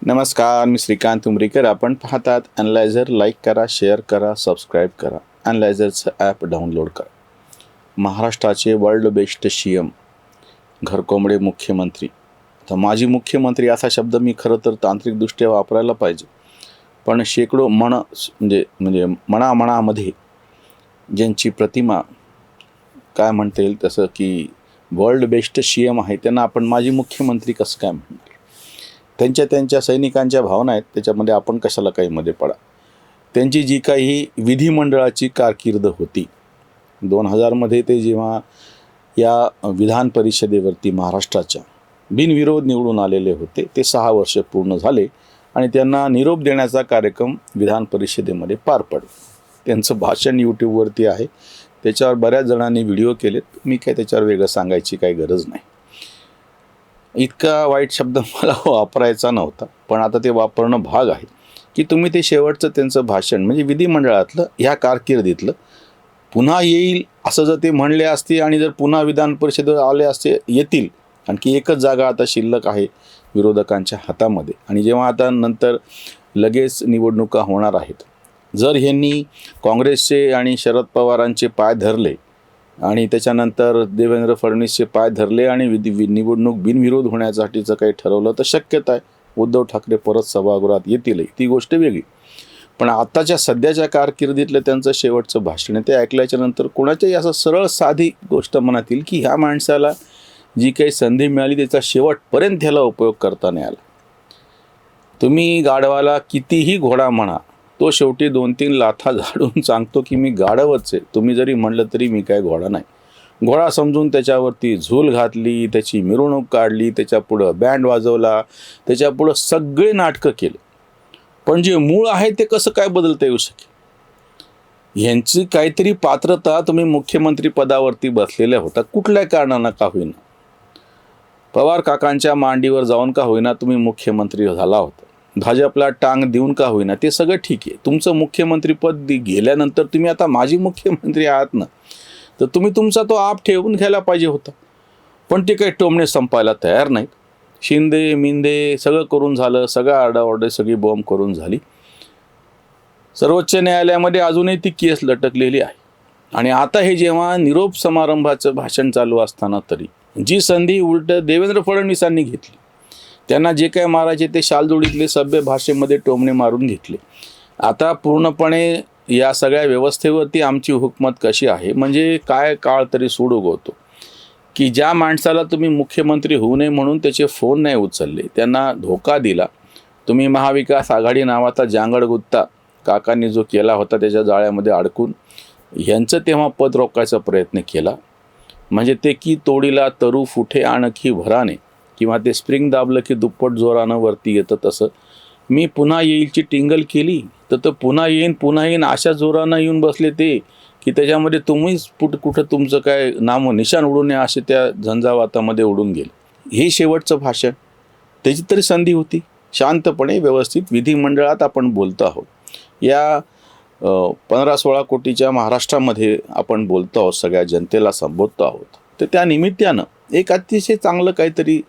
नमस्कार, मी श्रीकांत उमरीकर. आपण पाहतात ॲनलायझर. लाईक करा, शेअर करा, सबस्क्राईब करा. ॲनलायझरचं ॲप डाउनलोड करा. महाराष्ट्राचे वर्ल्ड बेस्ट CM, घरकोंबडे मुख्यमंत्री. आता माजी मुख्यमंत्री असा शब्द मी खरं तर तांत्रिकदृष्ट्या वापरायला पाहिजे, पण शेकडो म्हणजे मनामध्ये ज्यांची प्रतिमा काय म्हणता येईल तसं की वर्ल्ड बेस्ट CM आहे, त्यांना आपण माजी मुख्यमंत्री कसं काय म्हणणार? त्यांच्या सैनिकांच्या भावना आहेत, त्याच्यामध्ये आपण कशाला काही मध्ये पडा. त्यांची जी काही विधिमंडळाची कारकीर्द होती 2000मध्ये, ते जेव्हा या विधान परिषदेवरती महाराष्ट्राच्या बिनविरोध निवडून आलेले होते, ते 6 वर्ष पूर्ण झाले आणि त्यांना निरोप देण्याचा कार्यक्रम विधान परिषदेमध्ये पार पडला. त्यांचं भाषण यूट्यूबवरती आहे, त्याच्यावर बऱ्याच जणांनी व्हिडिओ केलेत. मी काय त्याच्यावर वेगळं सांगायची काही गरज नाही. इतका वाईट शब्द मला वापरायचा नव्हता, पण आता ते वापरणं भाग आहे की तुम्ही ते शेवटचं त्यांचं भाषण म्हणजे विधिमंडळातलं ह्या कारकिर्दीतलं पुन्हा येईल असं जर ते म्हणले असते आणि जर पुन्हा विधान परिषदेवर आले असते, येतील. आणखी एकच जागा आता शिल्लक आहे विरोधकांच्या हातामध्ये, आणि जेव्हा आता नंतर लगेच निवडणुका होणार आहेत, जर ह्यांनी काँग्रेसचे आणि शरद पवारांचे पाय धरले आणि त्याच्यानंतर देवेंद्र फडणवीसचे पाय धरले आणि निवडणूक बिनविरोध होण्यासाठीचं काही ठरवलं, तर शक्यता आहे उद्धव ठाकरे परत सभागृहात येतील. ती गोष्ट वेगळी. पण आत्ताच्या सध्याच्या कारकिर्दीतलं त्यांचं शेवटचं भाषण ते ऐकल्याच्या नंतर कोणाच्याही असं सरळ साधी गोष्ट मनात येईल की ह्या माणसाला जी काही संधी मिळाली त्याचा शेवटपर्यंत ह्याला उपयोग करता नाही आला. तुम्ही गाढवाला कितीही घोडा म्हणा, तो शेवटी 2-3 लाथा झाडून सांगतो की मी गाढवच आहे. तुम्ही जरी म्हणलं तरी मी काय घोडा नाही. घोडा समजून त्याच्यावरती झूल घातली, त्याची मिरवणूक काढली, त्याच्यापुढं बँड वाजवला, त्याच्यापुढं सगळे नाटकं केले. पण जे मूळ आहे ते कसं काय बदलता येऊ शकेल? यांची काहीतरी पात्रता, तुम्ही मुख्यमंत्री पदावरती बसलेल्या होता, कुठल्या कारणानं का होईना, पवार काकांच्या मांडीवर जाऊन का होईना तुम्ही मुख्यमंत्री झाला होता, भाजपला टांग देऊन का होईना, ते सगळं ठीक आहे. तुमचं मुख्यमंत्रीपद गेल्यानंतर तुम्ही आता माजी मुख्यमंत्री आहात ना, तर तुम्ही तुमचा तो आप ठेवून घ्यायला पाहिजे होता. पण ते काही टोमणे संपायला तयार नाहीत. शिंदे मिंदे सगळं करून झालं, सगळं आरडाओरडे सगळी बॉम्ब करून झाली. सर्वोच्च न्यायालयामध्ये अजूनही ती केस लटकलेली आहे. आणि आता हे जेव्हा निरोप समारंभाचं भाषण चालू असताना तरी जी संधी उलट देवेंद्र फडणवीसांनी घेतली, त्यांना जे काय मारायचे ते शालजोडीतले सभ्य भाषेमध्ये टोमणे मारून घेतले. आता पूर्णपणे या सगळ्या व्यवस्थेवरती आमची हुकूमत कशी आहे, म्हणजे काय काळ तरी सूड उगवतो की ज्या माणसाला तुम्ही मुख्यमंत्री होऊ नये म्हणून त्याचे फोन नाही उचलले, त्यांना धोका दिला, तुम्ही महाविकास आघाडी नावाचा जांगडगुत्ता काकांनी जो केला होता त्याच्या जाळ्यामध्ये अडकून यांचं तेव्हा पद रोखायचा प्रयत्न केला. म्हणजे ते की तोडीला तरू फुटे आणखी भराने, किंवा ते स्प्रिंग दाबलं की दुप्पट जोरानं वरती येतं, तसं मी पुन्हा येईलची टिंगल केली तर पुन्हा येईन अशा जोरानं येऊन बसले ते की त्याच्यामध्ये तुम्हीच कुठं तुमचं काय नामो निशाण उडून नये असे त्या झंझावातामध्ये उडून गेले. हे शेवटचं भाषण, त्याची तरी संधी होती शांतपणे व्यवस्थित विधिमंडळात आपण बोलतो आहोत. या 15-16 कोटीच्या महाराष्ट्रामध्ये आपण बोलतो आहोत, सगळ्या जनतेला संबोधतो आहोत. तर त्या निमित्तानं एक अतिशय चांगलं काहीतरी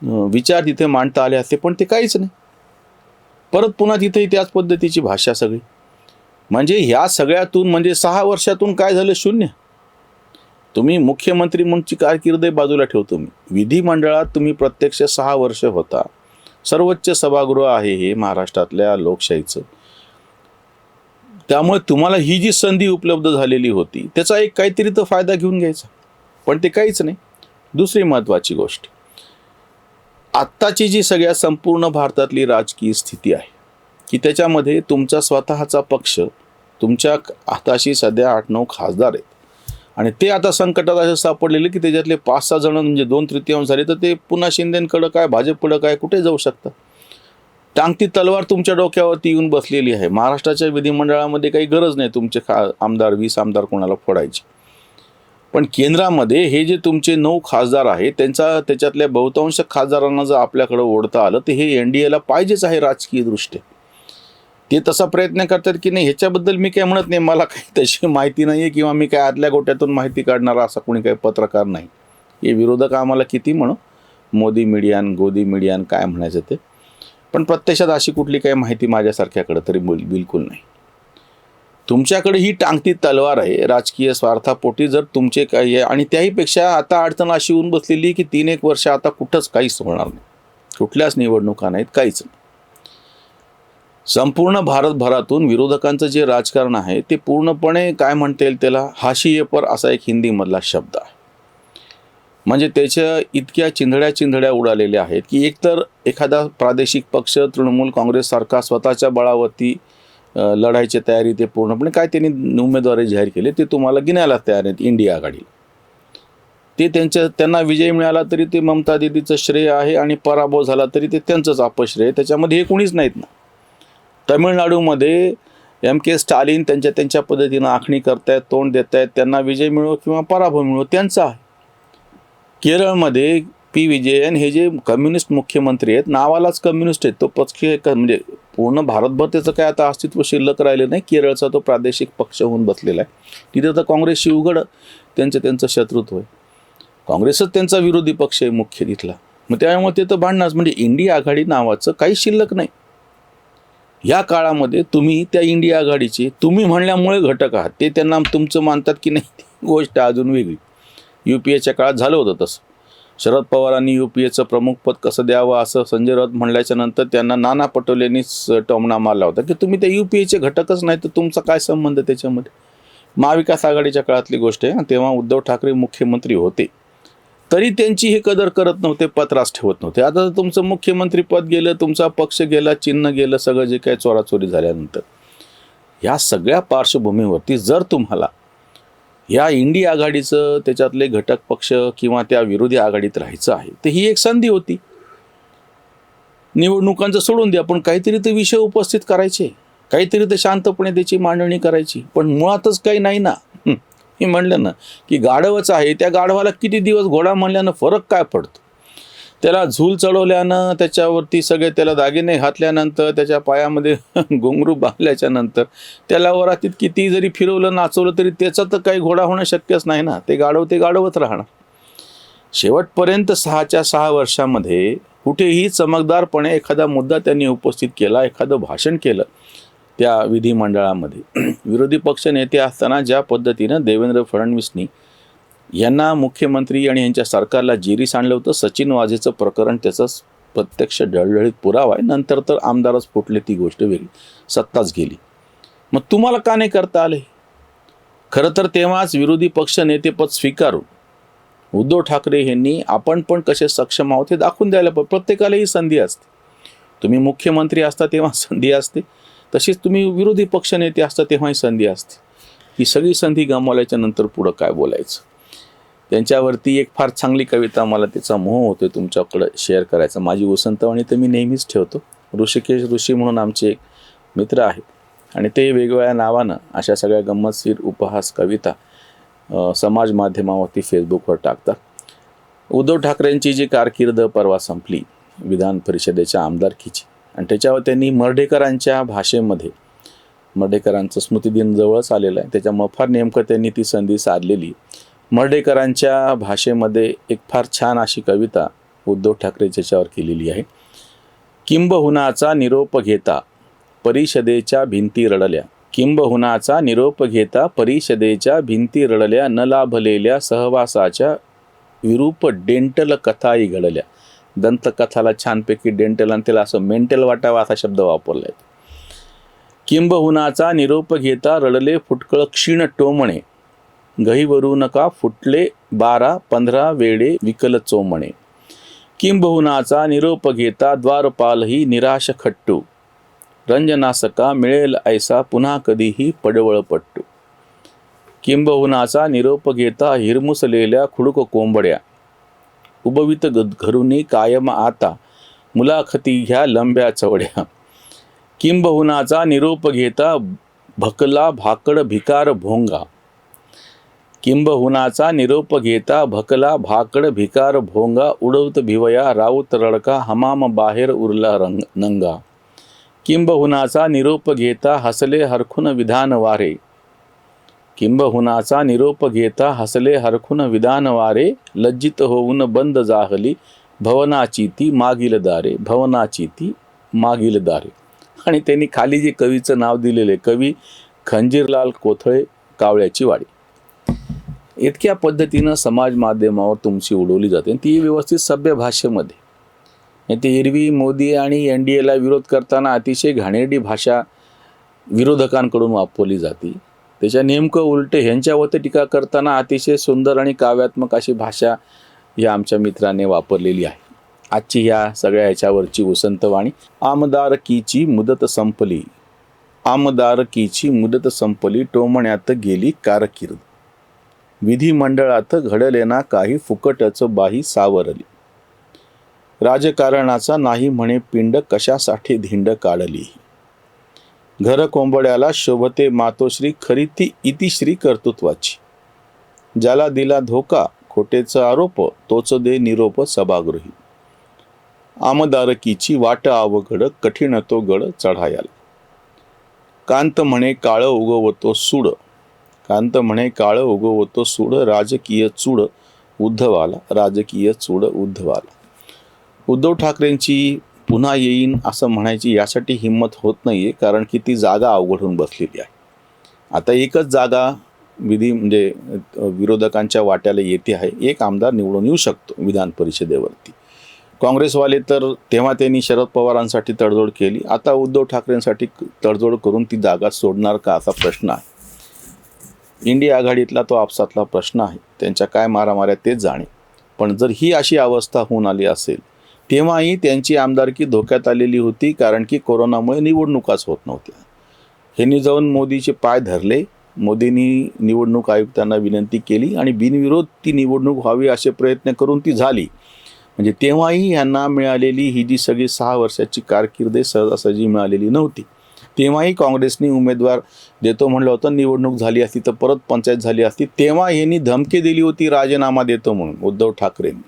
विचार तिथे मांडता आले असते, पण ते काहीच नाही. परत पुन्हा तिथेही त्याच पद्धतीची भाषा सगळी. म्हणजे ह्या सगळ्यातून म्हणजे 6 वर्षातून काय झालं? शून्य. तुम्ही मुख्यमंत्री म्हणूनची कारकीर्द बाजूला ठेवतो मी, विधिमंडळात तुम्ही प्रत्यक्ष 6 वर्ष होता. सर्वोच्च सभागृह आहे हे महाराष्ट्रातल्या लोकशाहीचं. त्यामुळे तुम्हाला ही जी संधी उपलब्ध झालेली होती त्याचा एक काहीतरी तर फायदा घेऊन घ्यायचा, पण ते काहीच नाही. दुसरी महत्त्वाची गोष्ट, आत्ताची जी सगळ्या संपूर्ण भारतातली राजकीय स्थिती आहे की त्याच्यामध्ये तुमचा स्वतःचा पक्ष, तुमच्या हाताशी सध्या 8-9 खासदार आहेत आणि ते आता संकटात असे सापडलेले की त्याच्यातले 5-6 जण म्हणजे 2/3 झाले तर ते पुन्हा शिंदेकडं काय भाजपकडं काय कुठे जाऊ शकतात. टांगती तलवार तुमच्या डोक्यावरती येऊन बसलेली आहे. महाराष्ट्राच्या विधिमंडळामध्ये काही गरज नाही तुमचे आमदार 20 आमदार कोणाला फोडायचे. पण केंद्रामध्ये हे जे तुमचे 9 खासदार आहेत त्याच्यातल्या बहुतांश खासदारांना जर आपल्याकडं ओढता आलं तर हे NDAला पाहिजेच आहे राजकीय दृष्ट्या. ते तसा प्रयत्न करतात की नाही ह्याच्याबद्दल मी काय म्हणत नाही, मला काही तशी माहिती नाही आहे किंवा मी काय आतल्या गोट्यातून माहिती काढणारा असा कोणी काही पत्रकार नाही. हे विरोधक आम्हाला किती म्हणू, मोदी मीडियान गोदी मीडियान काय म्हणायचं ते, पण प्रत्यक्षात अशी कुठली काही माहिती माझ्यासारख्याकडे तरी बिलकुल नाही. तुमच्याकडे ही टांगती तलवार आहे राजकीय स्वार्थापोटी. जर तुमचे काही आहे, आणि त्याहीपेक्षा आता अडचण अशी होऊन बसलेली की 3-1 वर्ष आता कुठंच काहीच होणार नाही, कुठल्याच निवडणुका नाहीत, काहीच नाही. संपूर्ण भारतभरातून विरोधकांचं जे राजकारण आहे ते पूर्णपणे काय म्हणता येईल त्याला, हाशिये पर असा एक हिंदीमधला शब्द आहे. म्हणजे त्याच्या इतक्या चिंधड्या उडालेल्या आहेत की एकतर एखादा प्रादेशिक पक्ष तृणमूल काँग्रेससारखा स्वतःच्या बळावरती लढायची तयारी, ते पूर्णपणे काय त्यांनी उमेदवारी जाहीर केले ते तुम्हाला गिनायला तयार आहेत. इंडिया आघाडीला ते त्यांना विजय मिळाला तरी ते ममता दीदीचं श्रेय आहे, आणि पराभव झाला तरी ते त्यांचंच अपश्रेय. त्याच्यामध्ये हे कोणीच नाहीत ना. तमिळनाडूमध्ये के स्टालिन त्यांच्या पद्धतीनं आखणी करतायत, तोंड देत आहेत. त्यांना विजय मिळो किंवा पराभव मिळो त्यांचा आहे. केरळमध्ये पी विजयन हे जे कम्युनिस्ट मुख्यमंत्री आहेत, नावालाच कम्युनिस्ट आहेत. तो पक्ष म्हणजे पूर्ण भारतभर त्याचं काय आता अस्तित्व शिल्लक राहिलं नाही. केरळचा तो प्रादेशिक पक्ष होऊन बसलेला आहे. तिथं तर काँग्रेसशी उघड त्यांचं शत्रुत्व आहे. काँग्रेसच त्यांचा विरोधी पक्ष आहे मुख्य तिथला. मग त्यामुळे ते तर भांडणारच. म्हणजे इंडिया आघाडी नावाचं काही शिल्लक नाही. या काळामध्ये तुम्ही त्या इंडिया आघाडीचे तुम्ही म्हणल्यामुळे घटक आहात. ते त्यांना तुमचं मानतात की नाही ती गोष्ट अजून वेगळी. UPAच्या काळात झालं होतं तसं. शरद पवारांनी UPAचं प्रमुखपद कसं द्यावं असं संजय राऊत म्हणल्याच्या नंतर त्यांना नाना पटोलेंनीच टोमणा मारला होता की तुम्ही त्या UPAचे घटकच नाही तर तुमचा काय संबंध त्याच्यामध्ये. महाविकास आघाडीच्या काळातली गोष्ट आहे. तेव्हा उद्धव ठाकरे मुख्यमंत्री होते तरी त्यांची हे कदर करत नव्हते, पत्रास ठेवत नव्हते. आता तुमचं मुख्यमंत्रीपद गेलं, तुमचा पक्ष गेला, चिन्ह गेलं, सगळं जे काही चोराचोरी झाल्यानंतर या सगळ्या पार्श्वभूमीवरती जर तुम्हाला या इंडिया आघाडीचं त्याच्यातले घटक पक्ष किंवा त्या विरोधी आघाडीत राहायचं आहे तर ही एक संधी होती. निवडणुकांचं सोडून द्या, पण काहीतरी ते विषय उपस्थित करायचे, काहीतरी ते शांतपणे त्याची मांडणी करायची. पण मुळातच काही नाही ना. हे म्हणलं ना की गाढवच आहे, त्या गाढवाला किती दिवस घोडा म्हणल्यानं फरक काय पडतो. त्याला झूल चढवल्यानं, त्याच्यावरती सगळे त्याला दागिने घातल्यानंतर, त्याच्या पायामध्ये घुंगरू बांधल्याच्या नंतर त्याला वरातीत किती जरी फिरवलं नाचवलं तरी त्याचा तर काही घोडा होणं शक्यच नाही ना. ते गाढवच राहणार. शेवटपर्यंत 6च्या 6 वर्षामध्ये कुठेही चमकदारपणे एखादा मुद्दा त्यांनी उपस्थित केला, एखादं भाषण केलं त्या विधिमंडळामध्ये. विरोधी पक्ष नेते असताना ज्या पद्धतीनं देवेंद्र फडणवीसनी यांना मुख्यमंत्री आणि यांच्या सरकारला जेरीस आणलं होतं, सचिन वाझेचं प्रकरण त्याचा प्रत्यक्ष डळडळीत पुरावा आहे. नंतर तर आमदारच फुटले, ती गोष्ट वेगळी, सत्ताच गेली. मग तुम्हाला का नाही करता आले. खरं तर तेव्हाच विरोधी पक्ष नेतेपद स्वीकारून उद्धव ठाकरे यांनी आपण पण कसे सक्षम आहोत हे दाखवून द्यायला पाहिजे. प्रत्येकाला ही संधी असते. तुम्ही मुख्यमंत्री असता तेव्हा संधी असते, तशीच तुम्ही विरोधी पक्ष नेते असता तेव्हाही संधी असते. ही सगळी संधी गमावल्याच्या नंतर पुढं काय बोलायचं. त्यांच्यावरती एक फार चांगली कविता, मला त्याचा मोह होतोय तुमच्याकडे शेअर करायचा. माझी उसंतवाणी तर मी नेहमीच ठेवतो. ऋषिकेश ऋषी म्हणून आमचे एक मित्र आहेत आणि ते वेगवेगळ्या नावानं अशा सगळ्या गंमतशीर उपहास कविता समाज माध्यमावरती फेसबुकवर टाकतात. उद्धव ठाकरेंची जी कारकीर्द परवा संपली विधान परिषदेच्या आमदारकीची, आणि त्याच्यावर त्यांनी मर्ढेकरांच्या भाषेमध्ये, मर्ढेकरांचं स्मृतिदिन जवळच आलेला आहे, त्याच्यामुळे फार नेमकं त्यांनी ती संधी साधलेली. मर्ढेकरांच्या भाषेमध्ये एक फार छान अशी कविता उद्धव ठाकरे त्याच्यावर केलेली आहे. किंबहुनाचा निरोप घेता परिषदेच्या भिंती रडल्या, किंबहुनाचा निरोप घेता परिषदेच्या भिंती रडल्या, न लाभलेल्या सहवासाच्या विरूप डेंटल कथाही घडल्या. दंतकथाला छानपैकी डेंटल आणि त्याला असं मेंटल वाटावा असा शब्द वापरलाय. किंबहुनाचा निरोप घेता रडले फुटकळ क्षीण टोमणे, गहीवरू नका फुटले 12-15 वेळे विकल चोमणे. किंबहुनाचा निरोप घेता द्वारपालही निराश खट्टू, रंजनासका मिळेल ऐसा पुन्हा कधीही पडवळ पट्टू. किंबहुनाचा निरोप घेता हिरमुसलेल्या खुडक कोंबड्या, उबवित घरुनी कायम आता मुलाखती घ्या लंब्या चवड्या. किंबहुनाचा निरोप घेता भकला भाकड भिकार भोंगा, किंबहुनाचा निरोप घेता भकला भाकड भिकार भोंगा, उडवत भिवया राऊत रडका हमाम बाहेर उरला नंगा. किंबहुनाचा निरोप घेता हसले हरखुन विधान वारे, किंबहुनाचा निरोप घेता हसले हरखुन विधान वारे, लज्जित होऊन बंद जाहली भवनाची ती मागील दारे, भवनाची ती मागील दारे. आणि त्यांनी खाली जे कवीचं नाव दिलेले कवी खंजीरलाल कोथळे कावळ्याची वाडी. इतक्या पद्धतीनं समाज माध्यमावर तुमची उडवली जाते, ती व्यवस्थित सभ्य भाषेमध्ये. ते एरवी मोदी आणि NDAला विरोध करताना अतिशय घाणेरडी भाषा विरोधकांकडून वापरली जाते. त्याच्या नेमकं उलटे ह्यांच्यावरती टीका करताना अतिशय सुंदर आणि काव्यात्मक अशी भाषा या आमच्या मित्राने वापरलेली आहे. आजची ह्या सगळ्या ह्याच्यावरची उसंतवाणी. आमदारकीची मुदत संपली, आमदारकीची मुदत संपली, टोमण्यात गेली कारकीर्द. विधिमंडळात घडलेना काही, फुकटचं बाही सावरली. राजकारणाचा नाही म्हणे पिंड, कशासाठी धिंड काढली. घर कोंबड्याला शोभते मातोश्री, खरी ती इतिश्री कर्तृत्वाची. ज्याला दिला धोका खोटेचा आरोप, तोच दे निरोप सभागृही. आमदारकीची वाट अवघड, कठीण तो गड चढायाला. कांत म्हणे काळ उगवतो सूड, कांत म्हणे काळ उगवतो सूड, राजकीय चूड उद्धवाला, राजकीय चूड उद्धवाला. उद्धव ठाकरेंची पुन्हा येईन असं म्हणायची यासाठी हिंमत होत नाहीये, कारण की ती जागा अवघड होऊन बसलेली आहे. आता एकच जागा म्हणजे विरोधकांच्या वाट्याला येते आहे. एक आमदार निवडून येऊ शकतो विधान परिषदेवरती. काँग्रेसवाले तर तेव्हा त्यांनी शरद पवारांसाठी तडजोड केली, आता उद्धव ठाकरेंसाठी तडजोड करून ती जागा सोडणार का असा प्रश्न आहे. इंडिया आघाडीतला तो आपसातला प्रश्न आहे, त्यांच्या काय मारामाऱ्या तेच जाणे. पण जर ही अशी अवस्था होऊन आली असेल, तेव्हाही त्यांची आमदारकी धोक्यात आलेली होती, कारण की कोरोनामुळे निवडणुकाच होत नव्हत्या. ह्यांनी जाऊन मोदीचे पाय धरले. मोदींनी निवडणूक आयुक्तांना विनंती केली आणि बिनविरोध ती निवडणूक व्हावी असे प्रयत्न करून ती झाली. म्हणजे तेव्हाही यांना मिळालेली ही जी सगळी 6 वर्षाची कारकीर्द सहजासहजी मिळालेली नव्हती. तेव्हाही काँग्रेसने उमेदवार देतो म्हणलं होतं, निवडणूक झाली असती तर परत पंचायत झाली असती. तेव्हा यांनी धमकी दिली होती राजीनामा देतो म्हणून उद्धव ठाकरेंनी.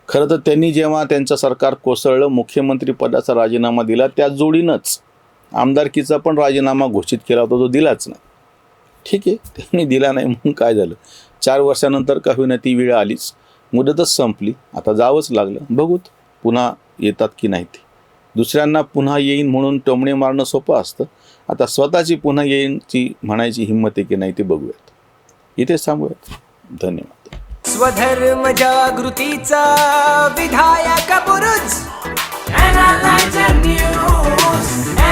खरं तर त्यांनी जेव्हा त्यांचं सरकार कोसळलं, मुख्यमंत्री पदाचा राजीनामा दिला, त्या जोडीनंच आमदारकीचा पण राजीनामा घोषित केला होता, जो दिलाच नाही. ठीक आहे, त्यांनी दिला नाही म्हणून काय झालं, 4 वर्षानंतर का होईना ती वेळ आलीच, मुदतच संपली, आता जावंच लागलं. बघूत पुन्हा येतात की नाही ते. दुसऱ्यांना पुन्हा येईन म्हणून टोमणे मारणं सोपं असतं, आता स्वतःची पुन्हा येईनची म्हणायची हिंमत आहे की नाही ते बघूयात. इथेच थांबूयात. धन्यवाद. स्वधर्म जागृतीचा विधायक बुरुज, Analyzer News.